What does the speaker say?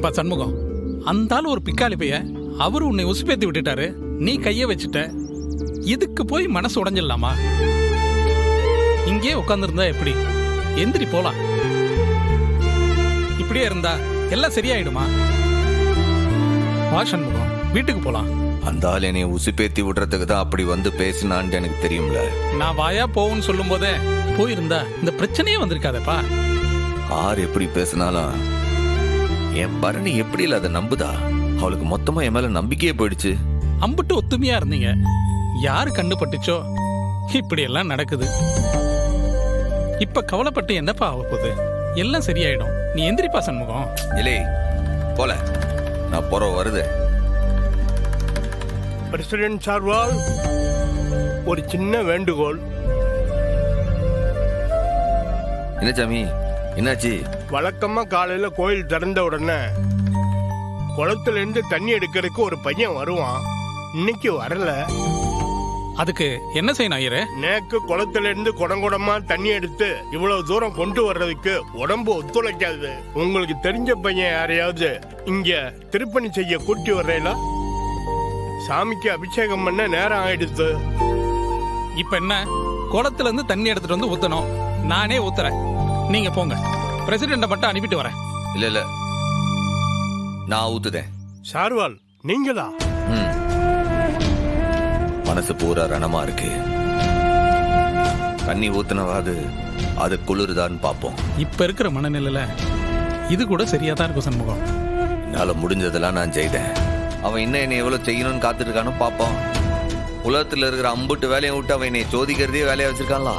ஏன்பா சண்முகம், அந்த ஆள் ஒரு பிக்காளி பைய, அவரு உன்னை உசுப்பேத்தி விட்டுட்டாரு, நீ கைய வச்சுட்ட. இதுக்கு போய் மனசு உடைஞ்சிடலாமா? இங்கே உட்கார்ந்துருந்தா எப்படி? எந்திரி போலாம். இப்படியே இருந்தா எல்லாம் சரியாயிடுமா? வா சண்முகம், வீட்டுக்கு போலாம். அந்த ஆள் என்னை உசுப்பேத்தி விடுறதுக்கு தான் அப்படி வந்து பேசினான்னு எனக்கு தெரியும்ல. நான் வாயா போவுன்னு சொல்லும் போதே போயிருந்தா இந்த பிரச்சனையே வந்திருக்காதப்பா. ஆறு எப்படி பேசினாலும் என் பரணி எப்படி இல்ல அதை நம்புதா? அவளுக்கு மொத்தமா என் மேல நம்பிக்கையே போயிடுச்சு. அம்புட்டு ஒத்துமையா இருந்தீங்க, யாரு கண்டுபட்டுச்சோ இப்படி எல்லாம் நடக்குது. இப்ப கவலைப்பட்டு என்னப்பா ஆக போகுது? எல்லாம் சரியாயிடும். நீ எந்திரிப்பா சண்முகம். இலே போல, நான் போற வருது. பிரசிடென்ட் சார்வால் ஒரு சின்ன வேண்டுகோள். என்ன சாமி, என்னாச்சு? வழக்கமா காலையில கோயில் திறந்த உடனே குளத்துல இருந்து தண்ணி எடுக்கிறதுக்கு ஒரு பையன் வருவான். இன்னைக்கு வரல. அதுக்கு என்ன செய்யணும் ஐயரே? நேக்கு குளத்துல இருந்து குடங்குடமா தண்ணி எடுத்து இவ்வளவு தூரம் கொண்டு வர்றதுக்கு உடம்பு ஒத்துழைக்காது. உங்களுக்கு தெரிஞ்ச பையன் யாரையாவது இங்க திருப்பணி செய்ய கூட்டி வர்றீங்களா? சாமிக்கு அபிஷேகம் பண்ண நேரம் ஆயிடுச்சு. இப்ப என்ன, குளத்துல இருந்து தண்ணி எடுத்துட்டு வந்து ஊத்தணும். நானே ஊத்துறேன், நீங்க போங்க. பிரசிடென்ட மட்டும் அனுப்பிட்டு வரேன். இல்ல இல்ல, நான் ஊத்துதேன். சார்வால் நீங்களா? மனசு பூரா ரணமா இருக்கு. தண்ணி ஊத்துனவாது அது குளிருதான்னு பாப்போம். இப்ப இருக்கிற மனநிலையில இது கூட சரியா தான் இருக்கும் சண்முகம். என்னால முடிஞ்சதெல்லாம் நான் செய்தேன். அவன் இன்னும் என்னை எவ்வளவு செய்யணும்னு காத்துட்டு இருக்கானோ பாப்போம். உலகத்துல இருக்கிற அம்புட்டு வேலையை விட்டு அவன் என்னை சோதிக்கிறதே வேலையா வச்சிருக்கான்ல.